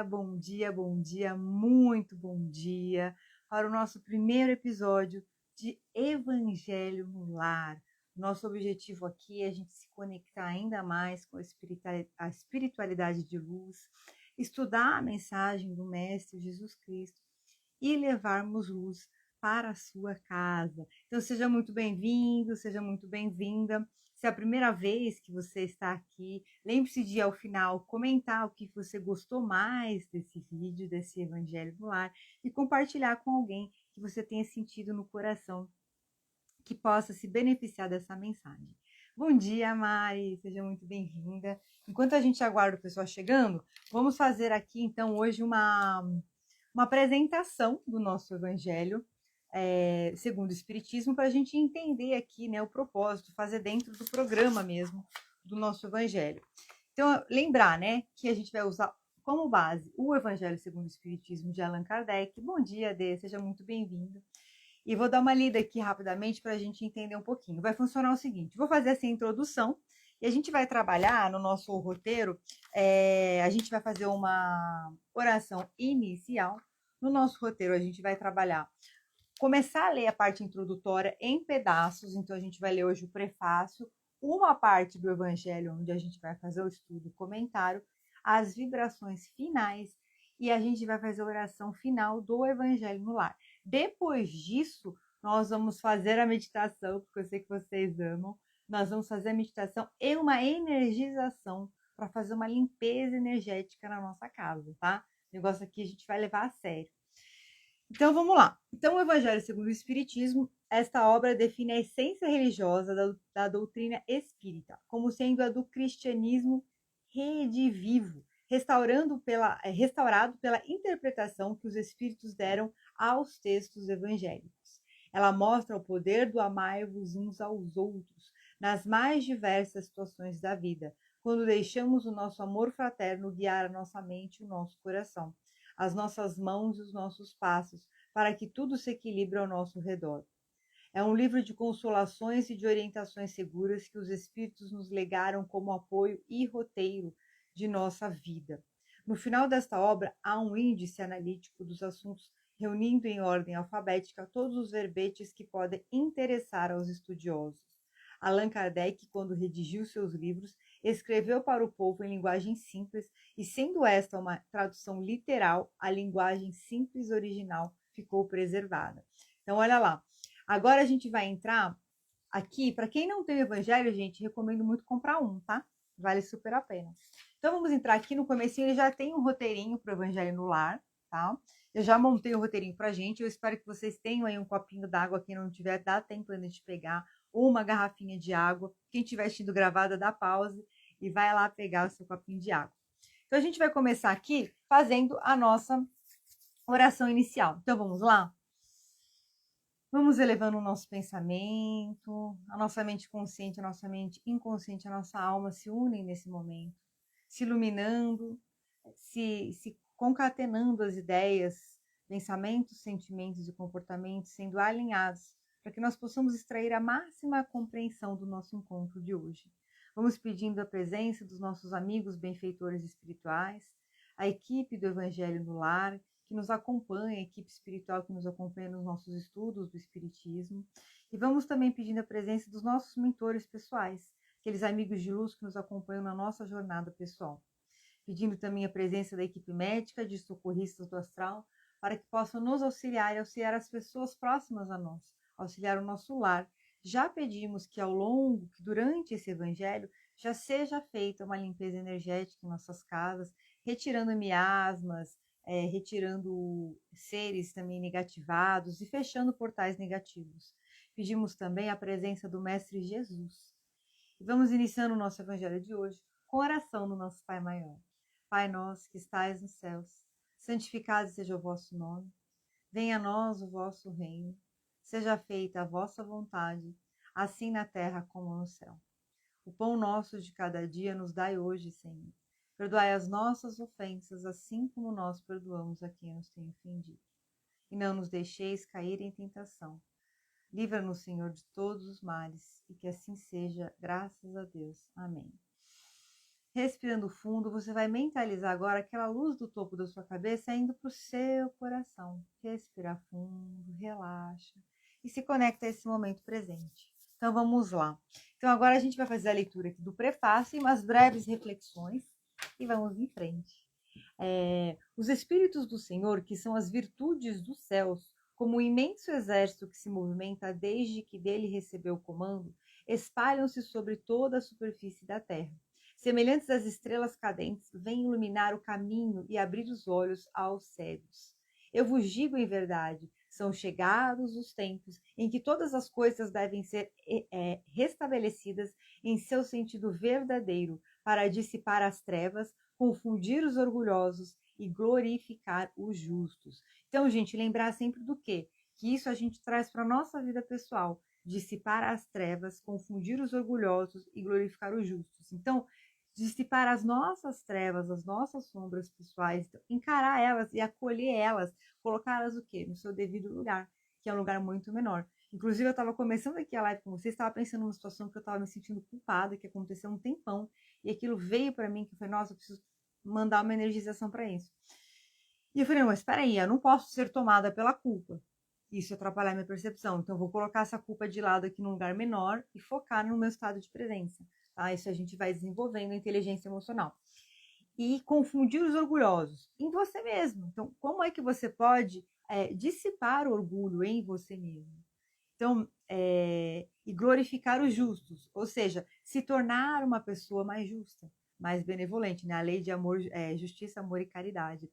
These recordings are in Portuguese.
bom dia, muito bom dia para o nosso primeiro episódio de Evangelho no Lar. Nosso objetivo aqui é a gente se conectar ainda mais com a espiritualidade de luz, estudar a mensagem do Mestre Jesus Cristo e levarmos luz para a sua casa. Então seja muito bem-vindo, seja muito bem-vinda. Se é a primeira vez que você está aqui, lembre-se de, ao final, comentar o que você gostou mais desse vídeo, desse Evangelho no Lar, e compartilhar com alguém que você tenha sentido no coração, que possa se beneficiar dessa mensagem. Bom dia, Mari, seja muito bem-vinda. Enquanto a gente aguarda o pessoal chegando, vamos fazer aqui, então, hoje uma apresentação do nosso Evangelho, segundo o Espiritismo, para a gente entender aqui, né, o propósito, fazer dentro do programa mesmo do nosso Evangelho. Então, lembrar, né, que a gente vai usar como base o Evangelho segundo o Espiritismo de Allan Kardec. Bom dia, Dê, seja muito bem-vindo. E vou dar uma lida aqui rapidamente para a gente entender um pouquinho. Vai funcionar o seguinte, vou fazer essa introdução e a gente vai trabalhar no nosso roteiro, a gente vai fazer uma oração inicial. No nosso roteiro, a gente vai trabalhar começar a ler a parte introdutória em pedaços, então a gente vai ler hoje o prefácio, uma parte do Evangelho, onde a gente vai fazer o estudo, o comentário, as vibrações finais, e a gente vai fazer a oração final do Evangelho no Lar. Depois disso, nós vamos fazer a meditação, porque eu sei que vocês amam, nós vamos fazer a meditação e uma energização para fazer uma limpeza energética na nossa casa, tá? O negócio aqui a gente vai levar a sério. Então, vamos lá. Então, o Evangelho segundo o Espiritismo, esta obra define a essência religiosa da doutrina espírita, como sendo a do cristianismo redivivo, restaurado pela interpretação que os espíritos deram aos textos evangélicos. Ela mostra o poder do amai-vos uns aos outros, nas mais diversas situações da vida, quando deixamos o nosso amor fraterno guiar a nossa mente e o nosso coração, as nossas mãos e os nossos passos, para que tudo se equilibre ao nosso redor. É um livro de consolações e de orientações seguras que os Espíritos nos legaram como apoio e roteiro de nossa vida. No final desta obra, há um índice analítico dos assuntos, reunindo em ordem alfabética todos os verbetes que podem interessar aos estudiosos. Allan Kardec, quando redigiu seus livros, escreveu para o povo em linguagem simples, e sendo esta uma tradução literal, a linguagem simples original ficou preservada. Então, olha lá. Agora a gente vai entrar aqui. Para quem não tem o Evangelho, gente, recomendo muito comprar um, tá? Vale super a pena. Então, vamos entrar aqui no comecinho. Ele já tem um roteirinho para o Evangelho no Lar, tá? Eu já montei o roteirinho para a gente. Eu espero que vocês tenham aí um copinho d'água. Quem não tiver, dá tempo ainda de pegar. Ou uma garrafinha de água. Quem estiver assistindo gravada, dá pause e vai lá pegar o seu copinho de água. Então, a gente vai começar aqui fazendo a nossa oração inicial. Então, vamos lá? Vamos elevando o nosso pensamento, a nossa mente consciente, a nossa mente inconsciente, a nossa alma se unem nesse momento, se iluminando, se concatenando as ideias, pensamentos, sentimentos e comportamentos, sendo alinhados, para que nós possamos extrair a máxima compreensão do nosso encontro de hoje. Vamos pedindo a presença dos nossos amigos benfeitores espirituais, a equipe do Evangelho no Lar, que nos acompanha, a equipe espiritual que nos acompanha nos nossos estudos do Espiritismo. E vamos também pedindo a presença dos nossos mentores pessoais, aqueles amigos de luz que nos acompanham na nossa jornada pessoal. Pedindo também a presença da equipe médica, de socorristas do astral, para que possam nos auxiliar e auxiliar as pessoas próximas a nós, auxiliar o nosso lar. Já pedimos que durante esse evangelho, já seja feita uma limpeza energética em nossas casas, retirando miasmas, retirando seres também negativados e fechando portais negativos. Pedimos também a presença do Mestre Jesus. E vamos iniciando o nosso evangelho de hoje com oração no nosso Pai Maior. Pai nosso que estais nos céus, santificado seja o vosso nome. Venha a nós o vosso reino. Seja feita a vossa vontade, assim na terra como no céu. O pão nosso de cada dia nos dai hoje, Senhor. Perdoai as nossas ofensas, assim como nós perdoamos a quem nos tem ofendido. E não nos deixeis cair em tentação. Livra-nos, Senhor, de todos os males, e que assim seja, graças a Deus. Amém. Respirando fundo, você vai mentalizar agora aquela luz do topo da sua cabeça indo para o seu coração. Respira fundo, relaxa e se conecta a esse momento presente. Então vamos lá. Então agora a gente vai fazer a leitura aqui do prefácio e umas breves reflexões e vamos em frente. Os Espíritos do Senhor, que são as virtudes dos céus, como um imenso exército que se movimenta desde que dele recebeu o comando, espalham-se sobre toda a superfície da terra. Semelhantes às estrelas cadentes, vêm iluminar o caminho e abrir os olhos aos cegos. Eu vos digo em verdade, são chegados os tempos em que todas as coisas devem ser restabelecidas em seu sentido verdadeiro, para dissipar as trevas, confundir os orgulhosos e glorificar os justos. Então, gente, lembrar sempre do quê? Que isso a gente traz para a nossa vida pessoal. Dissipar as trevas, confundir os orgulhosos e glorificar os justos. Então, dissipar as nossas trevas, as nossas sombras pessoais, então, encarar elas e acolher elas, colocá-las o quê? No seu devido lugar, que é um lugar muito menor. Inclusive, eu estava começando aqui a live com vocês, estava pensando numa situação que eu estava me sentindo culpada, que aconteceu um tempão, e aquilo veio para mim, que eu falei, nossa, eu preciso mandar uma energização para isso. E eu falei, mas espera aí, eu não posso ser tomada pela culpa. Isso atrapalhar minha percepção. Então, eu vou colocar essa culpa de lado aqui num lugar menor e focar no meu estado de presença. Tá? Isso a gente vai desenvolvendo a inteligência emocional. E confundir os orgulhosos em você mesmo. Então, como é que você pode dissipar o orgulho em você mesmo? Então, e glorificar os justos, ou seja, se tornar uma pessoa mais justa, mais benevolente, né? A lei de amor, justiça, amor e caridade.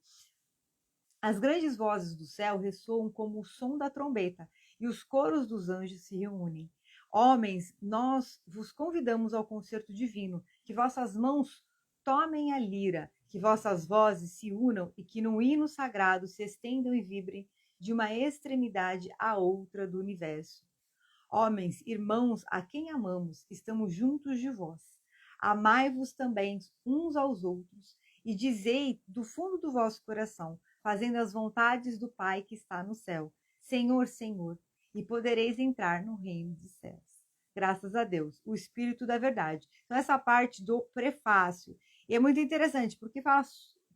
As grandes vozes do céu ressoam como o som da trombeta, e os coros dos anjos se reúnem. Homens, nós vos convidamos ao concerto divino, que vossas mãos tomem a lira, que vossas vozes se unam e que num hino sagrado se estendam e vibrem de uma extremidade à outra do universo. Homens, irmãos, a quem amamos, estamos juntos de vós. Amai-vos também uns aos outros e dizei do fundo do vosso coração, fazendo as vontades do Pai que está no céu. Senhor, Senhor, e podereis entrar no reino dos céus. Graças a Deus, o Espírito da Verdade. Então, essa parte do prefácio. E é muito interessante, porque fala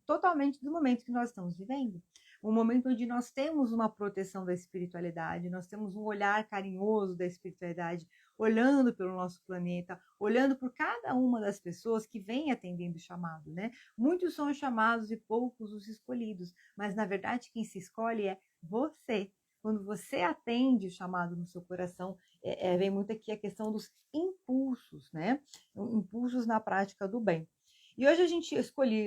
totalmente do momento que nós estamos vivendo. Um momento onde nós temos uma proteção da espiritualidade, nós temos um olhar carinhoso da espiritualidade, olhando pelo nosso planeta, olhando por cada uma das pessoas que vem atendendo o chamado, né? Muitos são os chamados e poucos os escolhidos, mas na verdade quem se escolhe é você. Quando você atende o chamado no seu coração, vem muito aqui a questão dos impulsos, né? Impulsos na prática do bem. E hoje a gente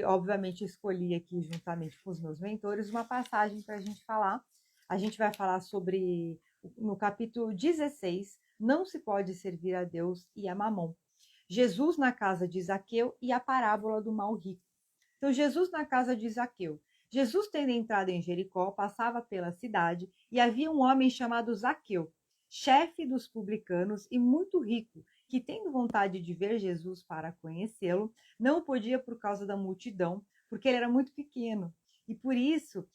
obviamente escolhi aqui juntamente com os meus mentores uma passagem para a gente falar. A gente vai falar sobre, no capítulo 16, não se pode servir a Deus e a Mamon. Jesus na casa de Zaqueu e a parábola do mal rico. Então, Jesus na casa de Zaqueu. Jesus, tendo entrado em Jericó, passava pela cidade e havia um homem chamado Zaqueu, chefe dos publicanos e muito rico, que, tendo vontade de ver Jesus para conhecê-lo, não podia por causa da multidão, porque ele era muito pequeno. E por isso,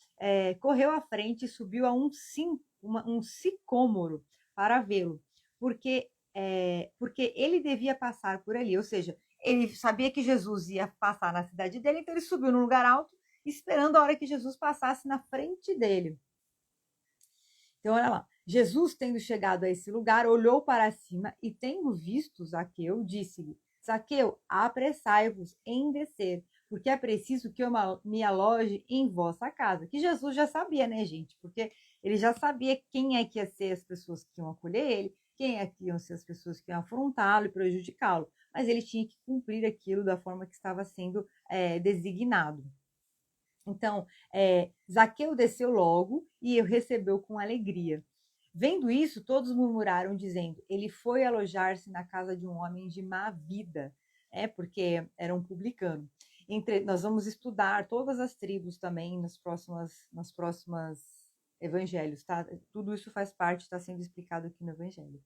correu à frente e subiu a um sicômoro para vê-lo, porque ele devia passar por ali. Ou seja, ele sabia que Jesus ia passar na cidade dele, então ele subiu num lugar alto, esperando a hora que Jesus passasse na frente dele. Então, olha lá. Jesus, tendo chegado a esse lugar, olhou para cima e, tendo visto Zaqueu, disse-lhe: Zaqueu, apressai-vos em descer, porque é preciso que eu me aloje em vossa casa. Que Jesus já sabia, né, gente? Porque ele já sabia quem é que ia ser as pessoas que iam acolher ele, quem é que iam ser as pessoas que iam afrontá-lo e prejudicá-lo. Mas ele tinha que cumprir aquilo da forma que estava sendo designado. Então, Zaqueu desceu logo e o recebeu com alegria. Vendo isso, todos murmuraram, dizendo: ele foi alojar-se na casa de um homem de má vida, porque era um publicano. Nós vamos estudar todas as tribos também nas próximas evangelhos, tá? Tudo isso faz parte, está sendo explicado aqui no evangelho.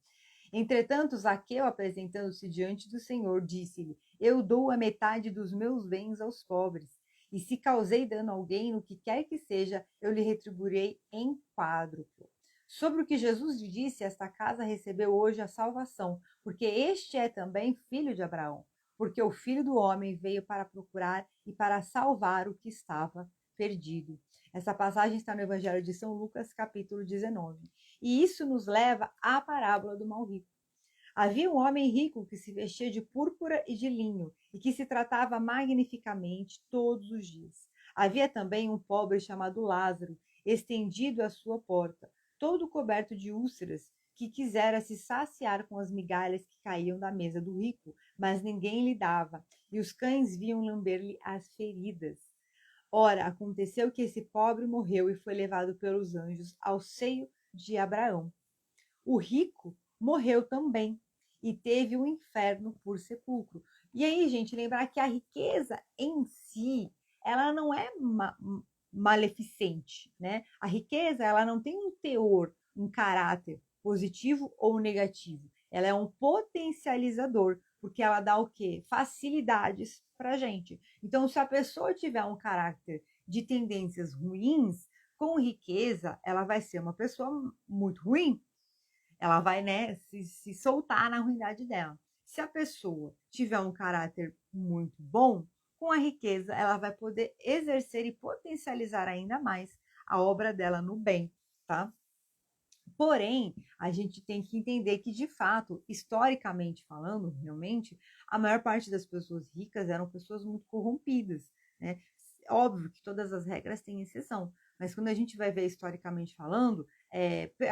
Entretanto, Zaqueu, apresentando-se diante do Senhor, disse-lhe: eu dou a metade dos meus bens aos pobres. E se causei dano a alguém, no que quer que seja, eu lhe retribuirei em quádruplo. Sobre o que Jesus lhe disse, esta casa recebeu hoje a salvação, porque este é também filho de Abraão. porque o Filho do Homem veio para procurar e para salvar o que estava perdido. Essa passagem está no Evangelho de São Lucas, capítulo 19. E isso nos leva à parábola do mal rico. Havia um homem rico que se vestia de púrpura e de linho e que se tratava magnificamente todos os dias. Havia também um pobre chamado Lázaro, estendido à sua porta, todo coberto de úlceras, que quisera se saciar com as migalhas que caíam da mesa do rico, mas ninguém lhe dava, e os cães vinham lamber-lhe as feridas. Ora, aconteceu que esse pobre morreu e foi levado pelos anjos ao seio de Abraão. O rico morreu também e teve o inferno por sepulcro. E aí, gente, lembrar que a riqueza em si, ela não é maleficente, né? A riqueza, ela não tem um teor, um caráter positivo ou negativo. Ela é um potencializador, porque ela dá o quê? Facilidades para a gente. Então, se a pessoa tiver um caráter de tendências ruins, com riqueza, ela vai ser uma pessoa muito ruim. Ela vai, né, se soltar na ruindade dela. Se a pessoa tiver um caráter muito bom, com a riqueza, ela vai poder exercer e potencializar ainda mais a obra dela no bem, tá? Porém, a gente tem que entender que, de fato, historicamente falando, realmente, a maior parte das pessoas ricas eram pessoas muito corrompidas, né? Óbvio que todas as regras têm exceção, mas quando a gente vai ver historicamente falando,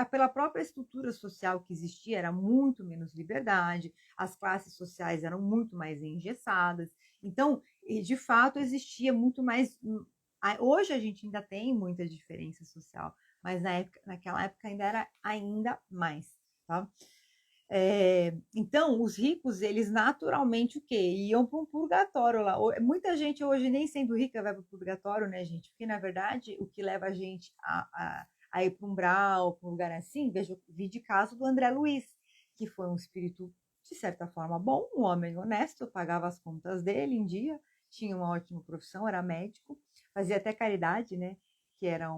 pela própria estrutura social que existia, era muito menos liberdade, as classes sociais eram muito mais engessadas, então, de fato, existia muito mais. Hoje a gente ainda tem muita diferença social, mas naquela época ainda era ainda mais, tá? Então, os ricos, eles naturalmente o quê? Iam para um purgatório lá. Muita gente hoje, nem sendo rica, vai para o purgatório, né, gente? Porque, na verdade, o que leva a gente a ir para um umbral, para um lugar assim, vi de caso do André Luiz, que foi um espírito, de certa forma, bom, um homem honesto, pagava as contas dele em dia, tinha uma ótima profissão, era médico, fazia até caridade, né? Que era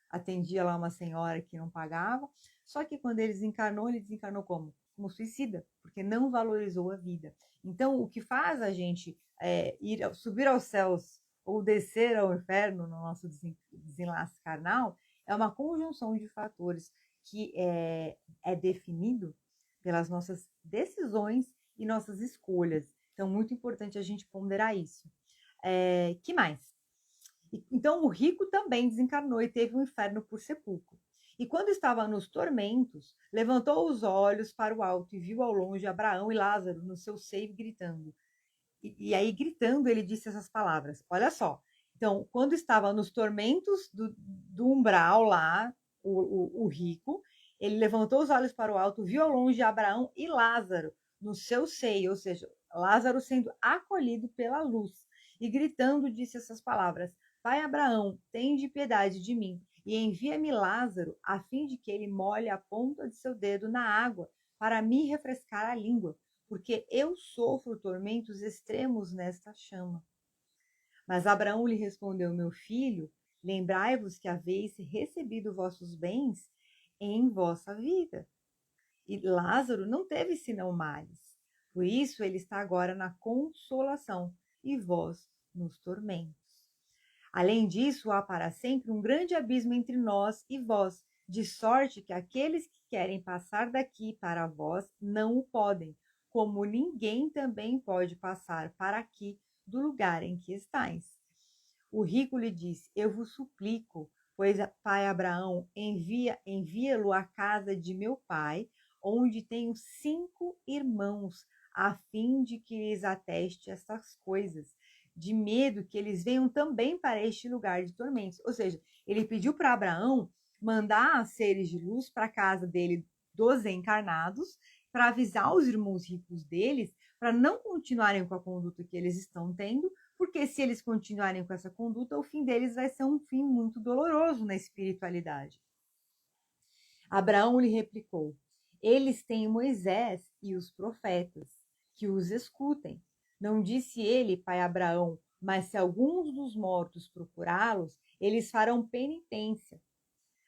atendia lá uma senhora que não pagava. Só que quando ele desencarnou como? Como suicida, porque não valorizou a vida. Então, o que faz a gente subir aos céus ou descer ao inferno no nosso desenlace carnal é uma conjunção de fatores que é definido pelas nossas decisões e nossas escolhas. Então, muito importante a gente ponderar isso. Que mais? Então, o rico também desencarnou e teve um inferno por sepulcro. E quando estava nos tormentos, levantou os olhos para o alto e viu ao longe Abraão e Lázaro no seu seio gritando. E aí, gritando, ele disse essas palavras. Olha só. Então, quando estava nos tormentos do umbral lá, o rico, ele levantou os olhos para o alto, viu ao longe Abraão e Lázaro no seu seio, ou seja, Lázaro sendo acolhido pela luz. E gritando, disse essas palavras: Pai Abraão, tende piedade de mim e envia-me Lázaro, a fim de que ele molhe a ponta de seu dedo na água para me refrescar a língua, porque eu sofro tormentos extremos nesta chama. Mas Abraão lhe respondeu: Meu filho, lembrai-vos que haveis recebido vossos bens em vossa vida. E Lázaro não teve senão males. Por isso ele está agora na consolação e vós nos tormentos. Além disso, há para sempre um grande abismo entre nós e vós, de sorte que aqueles que querem passar daqui para vós não o podem, como ninguém também pode passar para aqui do lugar em que estáis. O rico lhe disse: Eu vos suplico, pois pai Abraão, envia-lo à casa de meu pai, onde tenho 5 irmãos, a fim de que lhes ateste estas coisas, de medo que eles venham também para este lugar de tormentos. Ou seja, ele pediu para Abraão mandar seres de luz para a casa dele dos encarnados, para avisar os irmãos ricos deles, para não continuarem com a conduta que eles estão tendo, porque se eles continuarem com essa conduta, o fim deles vai ser um fim muito doloroso na espiritualidade. Abraão lhe replicou: Eles têm Moisés e os profetas, que os escutem. Não disse ele, pai Abraão, mas se alguns dos mortos procurá-los, eles farão penitência.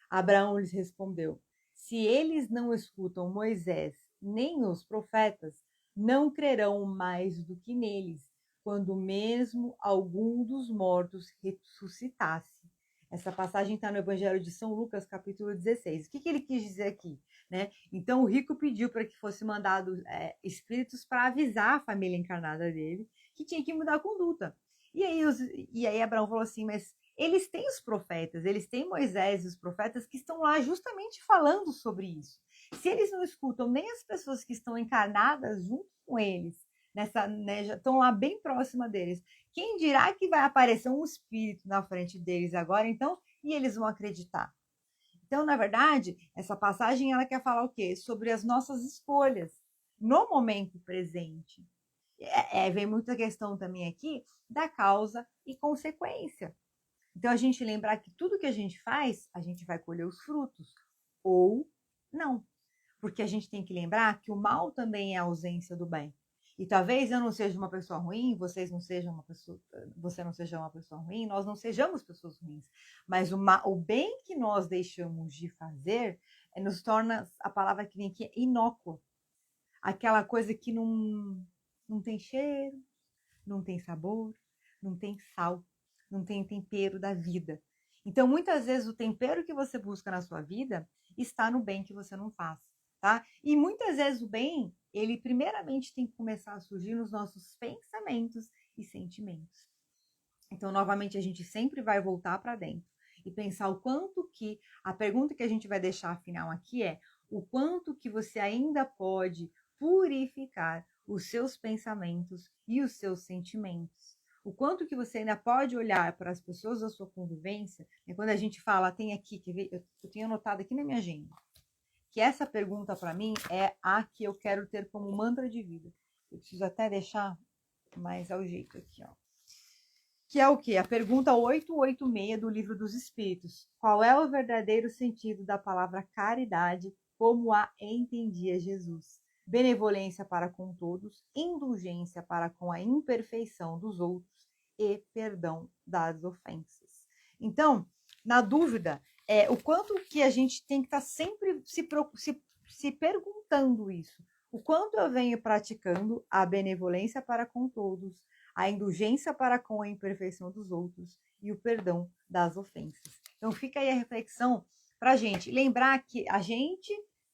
Abraão lhes respondeu: Se eles não escutam Moisés nem os profetas, não crerão mais do que neles, quando mesmo algum dos mortos ressuscitasse. Essa passagem está no Evangelho de São Lucas, capítulo 16. O que ele quis dizer aqui? Né? Então, o rico pediu para que fosse mandado espíritos para avisar a família encarnada dele que tinha que mudar a conduta. E aí Abraão falou assim, mas eles têm os profetas, eles têm Moisés e os profetas que estão lá justamente falando sobre isso. Se eles não escutam nem as pessoas que estão encarnadas junto com eles, já estão lá bem próxima deles, quem dirá que vai aparecer um espírito na frente deles agora, então, e eles vão acreditar? Então, na verdade, essa passagem ela quer falar o quê? Sobre as nossas escolhas no momento presente. Vem muita questão também aqui da causa e consequência. Então, a gente lembrar que tudo que a gente faz, a gente vai colher os frutos. Ou não. Porque a gente tem que lembrar que o mal também é a ausência do bem. E talvez eu não seja uma pessoa ruim, você não seja uma pessoa ruim, nós não sejamos pessoas ruins. Mas o bem que nós deixamos de fazer nos torna, a palavra que vem aqui é inócua. Aquela coisa que não tem cheiro, não tem sabor, não tem sal, não tem tempero da vida. Então, muitas vezes, o tempero que você busca na sua vida está no bem que você não faz, tá? E muitas vezes o bem, ele primeiramente tem que começar a surgir nos nossos pensamentos e sentimentos. Então, novamente, a gente sempre vai voltar para dentro e pensar o quanto que, a pergunta que a gente vai deixar afinal aqui é, o quanto que você ainda pode purificar os seus pensamentos e os seus sentimentos. O quanto que você ainda pode olhar para as pessoas da sua convivência, e quando a gente fala, tem aqui, eu tenho anotado aqui na minha agenda, que essa pergunta para mim é a que eu quero ter como mantra de vida. Eu preciso até deixar mais ao jeito aqui, ó. Que é o quê? A pergunta 886 do Livro dos Espíritos. Qual é o verdadeiro sentido da palavra caridade, como a entendia Jesus? Benevolência para com todos, indulgência para com a imperfeição dos outros e perdão das ofensas. Então, na dúvida, o quanto que a gente tem que estar sempre se perguntando isso. O quanto eu venho praticando a benevolência para com todos, a indulgência para com a imperfeição dos outros e o perdão das ofensas. Então fica aí a reflexão para a gente. Lembrar que a gente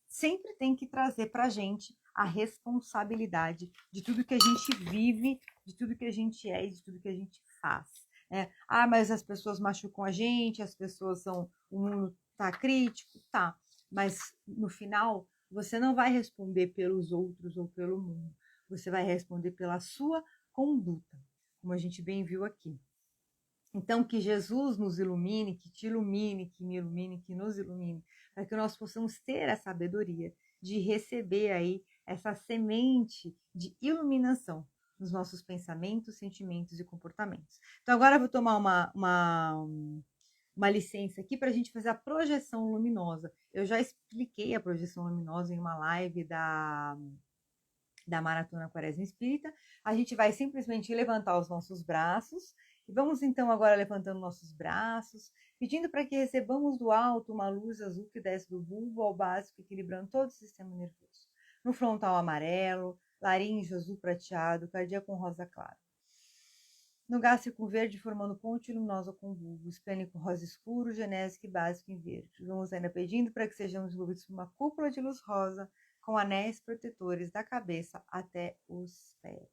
sempre tem que trazer para a gente a responsabilidade de tudo que a gente vive, de tudo que a gente é e de tudo que a gente faz. Né? Ah, mas as pessoas machucam a gente, as pessoas são... O mundo tá crítico, tá. Mas no final, você não vai responder pelos outros ou pelo mundo. Você vai responder pela sua conduta, como a gente bem viu aqui. Então, que Jesus nos ilumine, que te ilumine, que me ilumine, que nos ilumine, para que nós possamos ter a sabedoria de receber aí essa semente de iluminação nos nossos pensamentos, sentimentos e comportamentos. Então, agora eu vou tomar uma licença aqui para a gente fazer a projeção luminosa. Eu já expliquei a projeção luminosa em uma live da Maratona Quaresma Espírita. A gente vai simplesmente levantar os nossos braços e vamos então agora levantando nossos braços, pedindo para que recebamos do alto uma luz azul que desce do bulbo ao básico, equilibrando todo o sistema nervoso. No frontal amarelo, laríngeo azul prateado, cardíaco com rosa clara. No gástrico verde, formando ponte luminosa com o bulbo, esplênico rosa escuro, genésico e básico em verde. Vamos ainda pedindo para que sejamos envolvidos por uma cúpula de luz rosa, com anéis protetores da cabeça até os pés.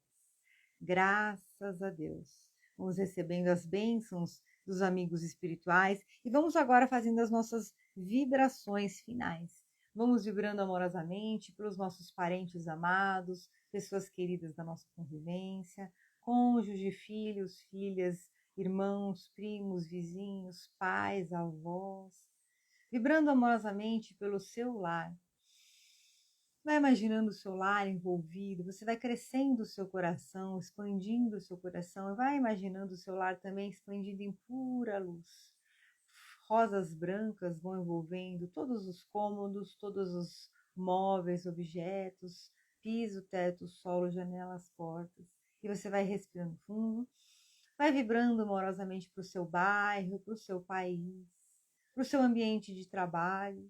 Graças a Deus. Vamos recebendo as bênçãos dos amigos espirituais e vamos agora fazendo as nossas vibrações finais. Vamos vibrando amorosamente pelos nossos parentes amados, pessoas queridas da nossa convivência, cônjuge, filhos, filhas, irmãos, primos, vizinhos, pais, avós. Vibrando amorosamente pelo seu lar. Vai imaginando o seu lar envolvido, você vai crescendo o seu coração, expandindo o seu coração, e vai imaginando o seu lar também expandido em pura luz. Rosas brancas vão envolvendo todos os cômodos, todos os móveis, objetos, piso, teto, solo, janelas, portas. E você vai respirando fundo, vai vibrando amorosamente para o seu bairro, para o seu país, para o seu ambiente de trabalho.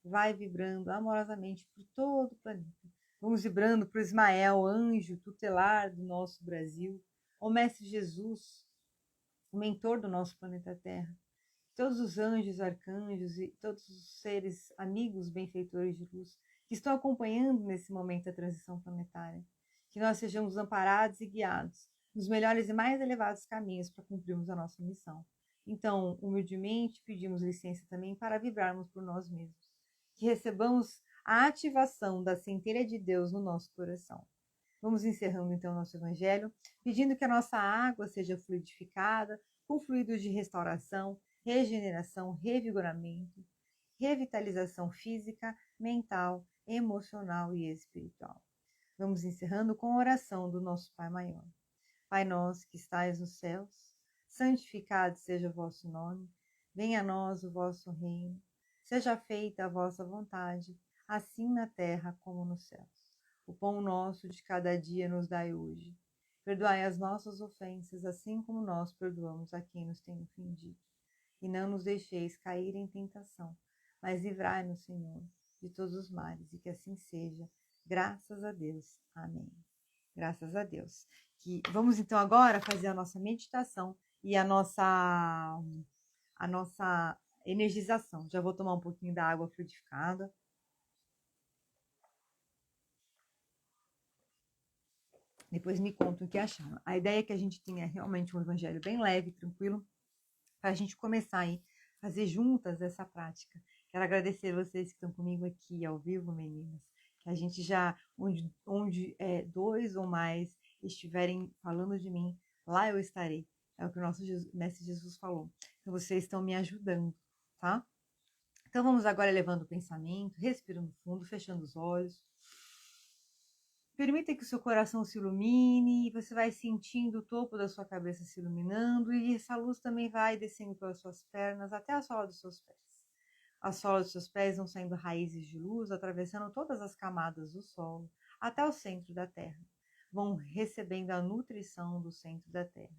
Vai vibrando amorosamente por todo o planeta. Vamos vibrando para o Ismael, anjo tutelar do nosso Brasil, ao Mestre Jesus, o mentor do nosso planeta Terra. Todos os anjos, arcanjos e todos os seres amigos, benfeitores de luz, que estão acompanhando nesse momento a transição planetária. Que nós sejamos amparados e guiados nos melhores e mais elevados caminhos para cumprirmos a nossa missão. Então, humildemente, pedimos licença também para vibrarmos por nós mesmos. Que recebamos a ativação da centelha de Deus no nosso coração. Vamos encerrando então o nosso evangelho, pedindo que a nossa água seja fluidificada com fluidos de restauração, regeneração, revigoramento, revitalização física, mental, emocional e espiritual. Vamos encerrando com a oração do nosso Pai Maior. Pai nosso que estais nos céus, santificado seja o vosso nome, venha a nós o vosso reino, seja feita a vossa vontade, assim na terra como nos céus. O pão nosso de cada dia nos dai hoje. Perdoai as nossas ofensas, assim como nós perdoamos a quem nos tem ofendido. E não nos deixeis cair em tentação, mas livrai-nos, Senhor, de todos os males, e que assim seja. Graças a Deus. Amém. Graças a Deus. Vamos então agora fazer a nossa meditação e a nossa energização. Já vou tomar um pouquinho da água fluidificada. Depois me contam o que acharam. A ideia é que a gente tenha realmente um evangelho bem leve, tranquilo, para a gente começar aí a fazer juntas essa prática. Quero agradecer vocês que estão comigo aqui ao vivo, meninas. Que a gente já, onde dois ou mais estiverem falando de mim, lá eu estarei. É o que o nosso Mestre Jesus falou. Então vocês estão me ajudando, tá? Então vamos agora elevando o pensamento, respirando fundo, fechando os olhos. Permita que o seu coração se ilumine, e você vai sentindo o topo da sua cabeça se iluminando, e essa luz também vai descendo pelas suas pernas até a sola dos seus pés. A sola dos seus pés vão saindo raízes de luz, atravessando todas as camadas do solo, até o centro da terra. Vão recebendo a nutrição do centro da terra,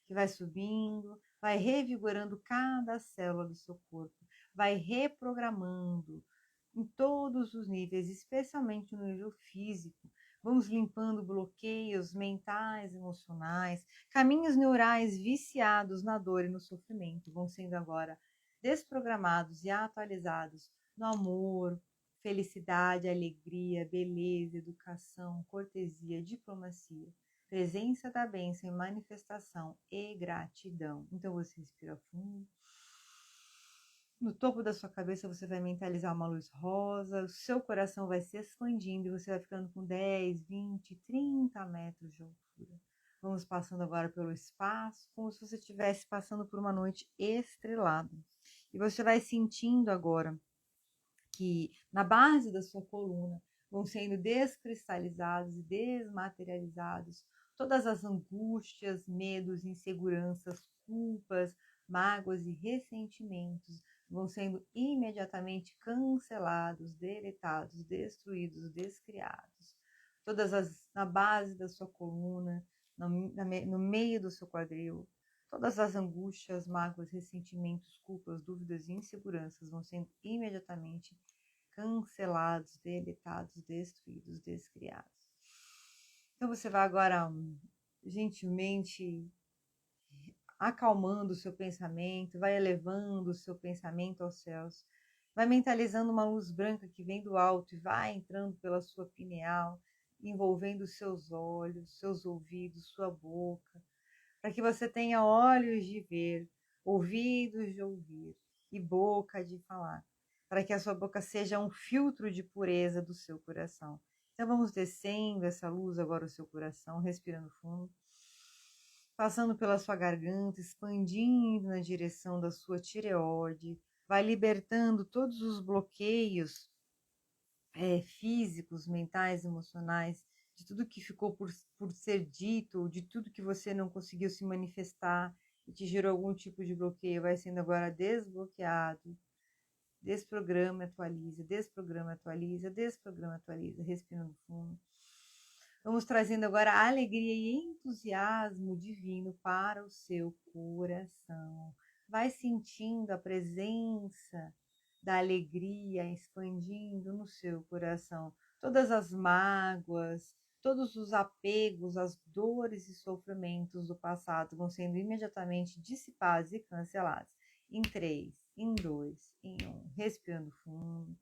que vai subindo, vai revigorando cada célula do seu corpo, vai reprogramando em todos os níveis, especialmente no nível físico. Vamos limpando bloqueios mentais, emocionais, caminhos neurais viciados na dor e no sofrimento. Vão sendo agora desprogramados e atualizados no amor, felicidade, alegria, beleza, educação, cortesia, diplomacia, presença da bênção e manifestação e gratidão. Então você respira fundo. No topo da sua cabeça você vai mentalizar uma luz rosa, o seu coração vai se expandindo e você vai ficando com 10, 20, 30 metros de altura. Vamos passando agora pelo espaço, como se você estivesse passando por uma noite estrelada. E você vai sentindo agora que na base da sua coluna vão sendo descristalizados e desmaterializados todas as angústias, medos, inseguranças, culpas, mágoas e ressentimentos. Vão sendo imediatamente cancelados, deletados, destruídos, descriados. Na base da sua coluna, no meio do seu quadril, todas as angústias, mágoas, ressentimentos, culpas, dúvidas e inseguranças vão sendo imediatamente cancelados, deletados, destruídos, descriados. Então você vai agora gentilmente acalmando o seu pensamento, vai elevando o seu pensamento aos céus, vai mentalizando uma luz branca que vem do alto e vai entrando pela sua pineal, envolvendo seus olhos, seus ouvidos, sua boca, para que você tenha olhos de ver, ouvidos de ouvir e boca de falar, para que a sua boca seja um filtro de pureza do seu coração. Então vamos descendo essa luz agora ao seu coração, respirando fundo, passando pela sua garganta, expandindo na direção da sua tireoide, vai libertando todos os bloqueios físicos, mentais, emocionais, de tudo que ficou por ser dito, de tudo que você não conseguiu se manifestar e te gerou algum tipo de bloqueio, vai sendo agora desbloqueado. Desprograma, atualiza, desprograma, atualiza, desprograma, atualiza, respirando fundo. Vamos trazendo agora alegria e entusiasmo divino para o seu coração. Vai sentindo a presença da alegria expandindo no seu coração. todas as mágoas, todos os apegos, as dores e sofrimentos do passado vão sendo imediatamente dissipados e cancelados. Em 3, em 2, em 1. Respirando fundo.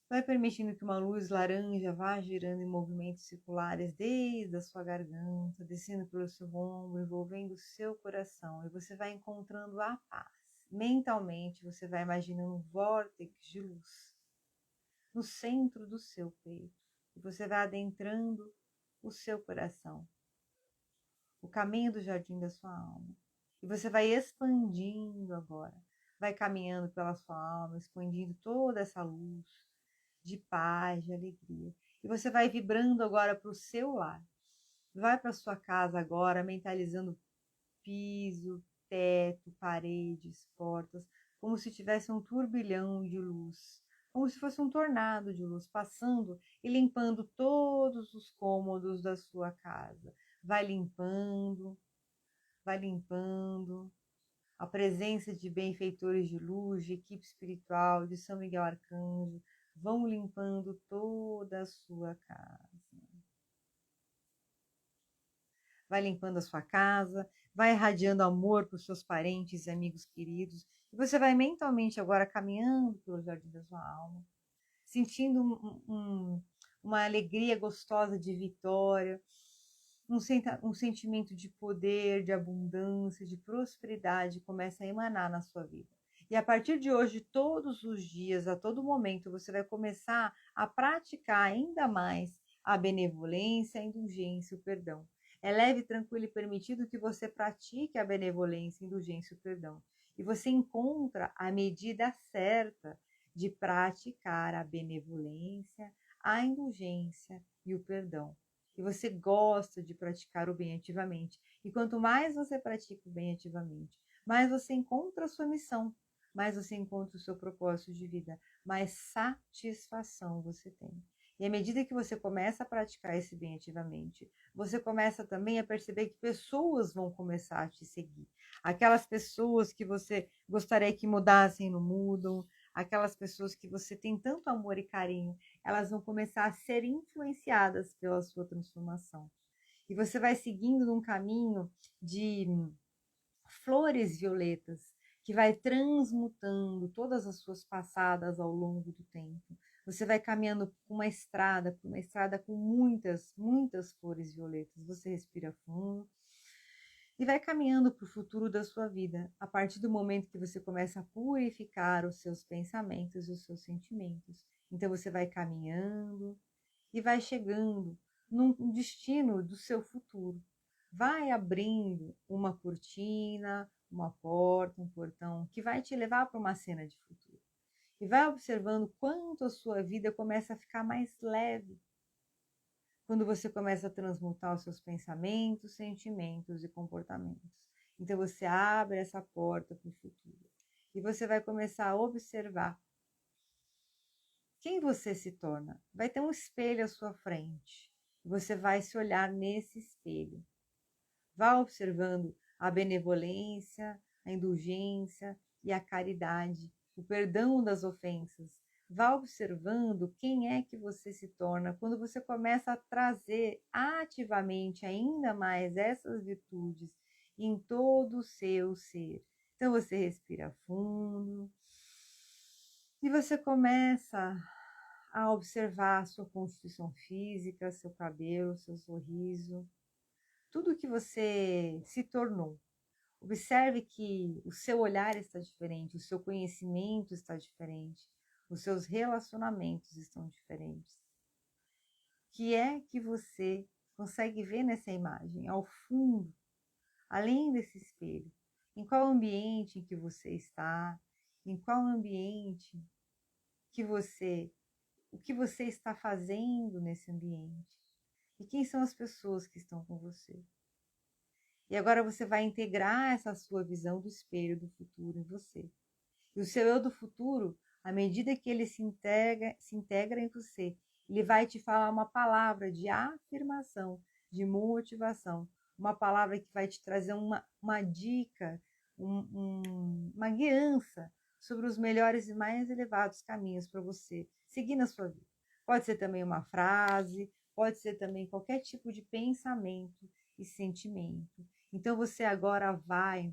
Vai permitindo que uma luz laranja vá girando em movimentos circulares desde a sua garganta, descendo pelo seu ombro, envolvendo o seu coração. E você vai encontrando a paz. Mentalmente, você vai imaginando um vórtice de luz no centro do seu peito. E você vai adentrando o seu coração, o caminho do jardim da sua alma. E você vai expandindo agora, vai caminhando pela sua alma, expandindo toda essa luz de paz, de alegria. E você vai vibrando agora para o seu lar. Vai para a sua casa agora, mentalizando piso, teto, paredes, portas, como se tivesse um turbilhão de luz, como se fosse um tornado de luz passando e limpando todos os cômodos da sua casa. Vai limpando, vai limpando. A presença de benfeitores de luz, de equipe espiritual, de São Miguel Arcanjo, vão limpando toda a sua casa. Vai limpando a sua casa, vai irradiando amor para os seus parentes e amigos queridos. E você vai mentalmente agora caminhando pelo jardim da sua alma, sentindo uma alegria gostosa de vitória, um sentimento de poder, de abundância, de prosperidade começa a emanar na sua vida. E a partir de hoje, todos os dias, a todo momento, você vai começar a praticar ainda mais a benevolência, a indulgência, o perdão. É leve, tranquilo e permitido que você pratique a benevolência, a indulgência e o perdão. E você encontra a medida certa de praticar a benevolência, a indulgência e o perdão. E você gosta de praticar o bem ativamente. E quanto mais você pratica o bem ativamente, mais você encontra a sua missão, mais você encontra o seu propósito de vida, mais satisfação você tem. E à medida que você começa a praticar esse bem ativamente, você começa também a perceber que pessoas vão começar a te seguir. Aquelas pessoas que você gostaria que mudassem não mudam, aquelas pessoas que você tem tanto amor e carinho, elas vão começar a ser influenciadas pela sua transformação. E você vai seguindo num caminho de flores violetas, que vai transmutando todas as suas passadas ao longo do tempo. Você vai caminhando por uma estrada com muitas, muitas flores violetas. Você respira fundo e vai caminhando para o futuro da sua vida, a partir do momento que você começa a purificar os seus pensamentos e os seus sentimentos. Então você vai caminhando e vai chegando num destino do seu futuro. Vai abrindo uma cortina, uma porta, um portão, que vai te levar para uma cena de futuro. E vai observando quanto a sua vida começa a ficar mais leve, quando você começa a transmutar os seus pensamentos, sentimentos e comportamentos. Então você abre essa porta para o futuro. E você vai começar a observar quem você se torna. Vai ter um espelho à sua frente. Você vai se olhar nesse espelho. Vá observando a benevolência, a indulgência e a caridade, o perdão das ofensas. Vá observando quem é que você se torna quando você começa a trazer ativamente ainda mais essas virtudes em todo o seu ser. Então você respira fundo e você começa a observar a sua constituição física, seu cabelo, seu sorriso, tudo que você se tornou. Observe que o seu olhar está diferente, o seu conhecimento está diferente, os seus relacionamentos estão diferentes. O que é que você consegue ver nessa imagem, ao fundo, além desse espelho? Em qual ambiente em que você está? Em qual ambiente o que você está fazendo nesse ambiente? E quem são as pessoas que estão com você? E agora você vai integrar essa sua visão do espelho do futuro em você. E o seu eu do futuro, à medida que ele se integra em você, ele vai te falar uma palavra de afirmação, de motivação, uma palavra que vai te trazer uma dica, uma guiança sobre os melhores e mais elevados caminhos para você seguir na sua vida. pode ser também uma frase, pode ser também qualquer tipo de pensamento e sentimento. Então você agora vai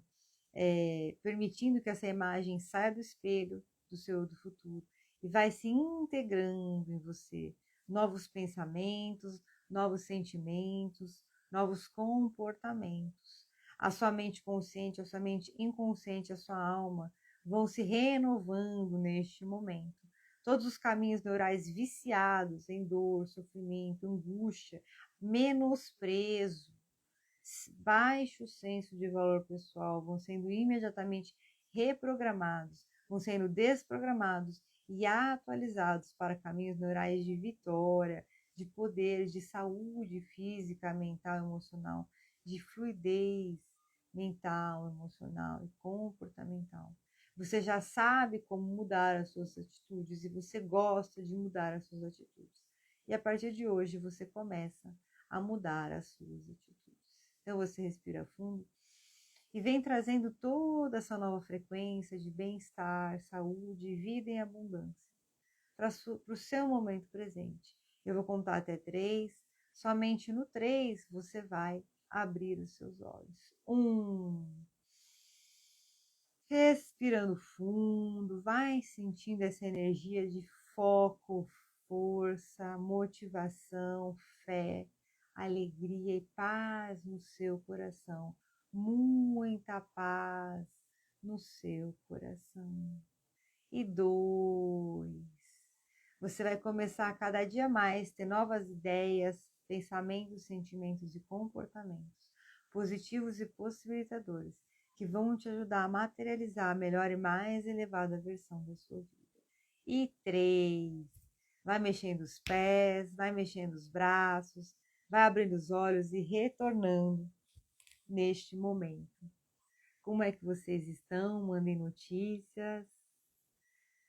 permitindo que essa imagem saia do espelho do futuro e vai se integrando em você. Novos pensamentos, novos sentimentos, novos comportamentos. A sua mente consciente, a sua mente inconsciente, a sua alma vão se renovando neste momento. Todos os caminhos neurais viciados em dor, sofrimento, angústia, menosprezo, baixo senso de valor pessoal vão sendo imediatamente reprogramados, vão sendo desprogramados e atualizados para caminhos neurais de vitória, de poder, de saúde física, mental, emocional, de fluidez mental, emocional e comportamental. Você já sabe como mudar as suas atitudes e você gosta de mudar as suas atitudes. E a partir de hoje você começa a mudar as suas atitudes. Então você respira fundo e vem trazendo toda essa nova frequência de bem-estar, saúde, vida em abundância para o seu momento presente. Eu vou contar até 3. Somente no 3 você vai abrir os seus olhos. 1. Respirando fundo, vai sentindo essa energia de foco, força, motivação, fé, alegria e paz no seu coração. Muita paz no seu coração. E 2. Você vai começar a cada dia mais ter novas ideias, pensamentos, sentimentos e comportamentos positivos e possibilitadores que vão te ajudar a materializar a melhor e mais elevada versão da sua vida. E 3. Vai mexendo os pés, vai mexendo os braços, vai abrindo os olhos e retornando neste momento. Como é que vocês estão? Mandem notícias.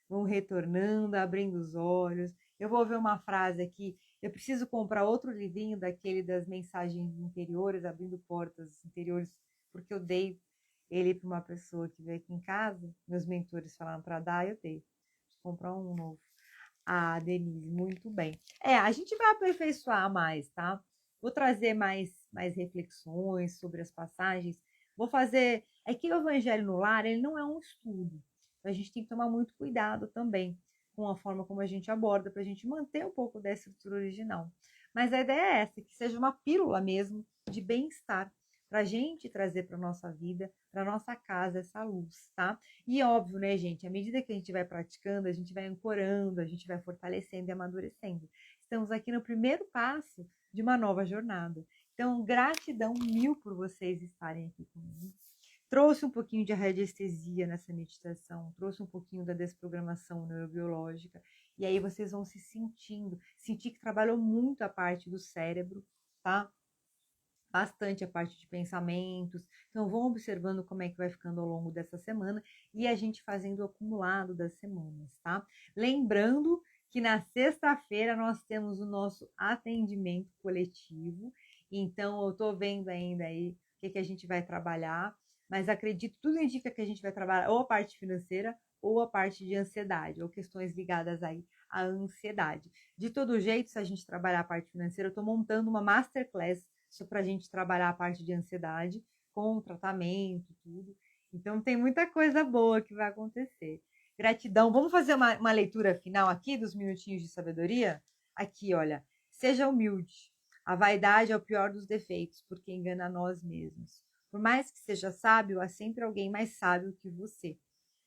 Vão retornando, abrindo os olhos. Eu vou ver uma frase aqui. Eu preciso comprar outro livrinho daquele das mensagens interiores, abrindo portas interiores, porque eu dei ele para uma pessoa que veio aqui em casa. Meus mentores falaram para dar, eu dei. Vou comprar um novo. Ah, Denise, muito bem. A gente vai aperfeiçoar mais, tá? Vou trazer mais reflexões sobre as passagens. Vou fazer... É que o Evangelho no Lar, ele não é um estudo. A gente tem que tomar muito cuidado também com a forma como a gente aborda, para a gente manter um pouco da estrutura original. Mas a ideia é essa, que seja uma pílula mesmo de bem-estar, para a gente trazer para a nossa vida, para a nossa casa, essa luz, tá? E óbvio, né, gente, à medida que a gente vai praticando, a gente vai ancorando, a gente vai fortalecendo e amadurecendo. Estamos aqui no primeiro passo de uma nova jornada. Então, gratidão mil por vocês estarem aqui comigo. Trouxe um pouquinho de radiestesia nessa meditação, trouxe um pouquinho da desprogramação neurobiológica, e aí vocês vão se sentir que trabalhou muito a parte do cérebro, tá? Bastante a parte de pensamentos. Então, vão observando como é que vai ficando ao longo dessa semana e a gente fazendo o acumulado das semanas, tá? Lembrando que na sexta-feira nós temos o nosso atendimento coletivo, então eu tô vendo ainda aí o que a gente vai trabalhar, mas acredito, tudo indica que a gente vai trabalhar ou a parte financeira ou a parte de ansiedade, ou questões ligadas aí à ansiedade. De todo jeito, se a gente trabalhar a parte financeira, eu estou montando uma masterclass só para a gente trabalhar a parte de ansiedade, com tratamento, tudo. Então tem muita coisa boa que vai acontecer. Gratidão. Vamos fazer uma leitura final aqui dos minutinhos de sabedoria? Aqui, olha. Seja humilde. A vaidade é o pior dos defeitos, porque engana a nós mesmos. Por mais que seja sábio, há sempre alguém mais sábio que você.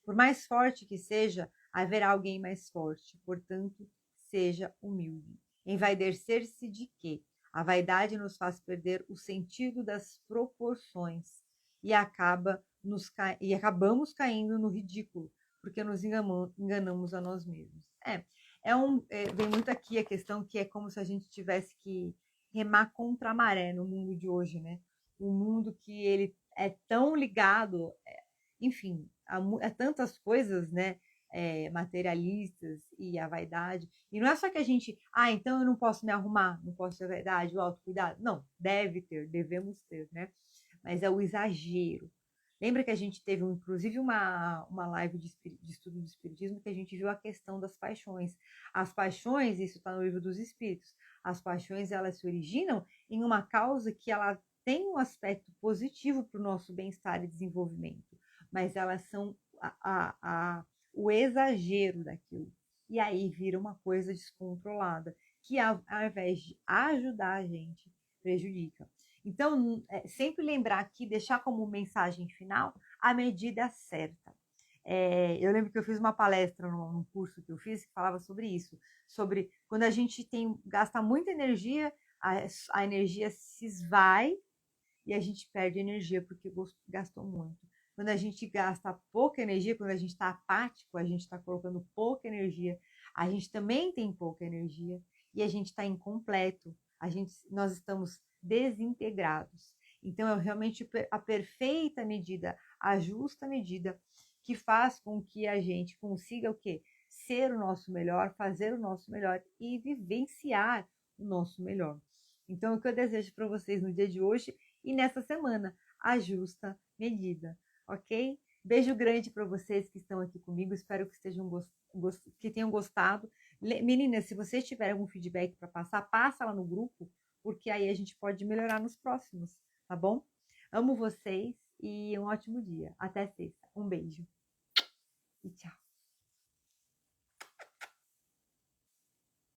Por mais forte que seja, haverá alguém mais forte. Portanto, seja humilde. Envaidecer-se de quê? A vaidade nos faz perder o sentido das proporções e acabamos caindo no ridículo, porque nos enganamos a nós mesmos. Vem muito aqui a questão que é como se a gente tivesse que remar contra a maré no mundo de hoje, né? Um mundo que ele é tão ligado, enfim, a tantas coisas, né? Materialistas e a vaidade. E não é só que a gente, então eu não posso me arrumar, não posso ter vaidade, o autocuidado. Não, devemos ter, né? Mas é o exagero. Lembra que a gente teve, inclusive, uma live de estudo do Espiritismo que a gente viu a questão das paixões. As paixões, isso está no livro dos Espíritos, as paixões, elas se originam em uma causa que ela tem um aspecto positivo para o nosso bem-estar e desenvolvimento, mas elas são o exagero daquilo. E aí vira uma coisa descontrolada, que ao invés de ajudar a gente, prejudica. Então, sempre lembrar aqui, deixar como mensagem final a medida certa. Eu lembro que eu fiz uma palestra num curso que eu fiz que falava sobre isso, sobre quando a gente gasta muita energia, a energia se esvai e a gente perde energia porque gastou muito. Quando a gente gasta pouca energia, quando a gente está apático, a gente está colocando pouca energia, a gente também tem pouca energia e a gente está incompleto, nós estamos desintegrados. Então, é realmente a perfeita medida, a justa medida que faz com que a gente consiga o quê? Ser o nosso melhor, fazer o nosso melhor e vivenciar o nosso melhor. Então, o que eu desejo para vocês no dia de hoje e nessa semana, a justa medida, ok? Beijo grande para vocês que estão aqui comigo, espero que que tenham gostado. Meninas, se vocês tiverem algum feedback para passar, passa lá no grupo, porque aí a gente pode melhorar nos próximos, tá bom? Amo vocês e um ótimo dia. Até sexta. Um beijo.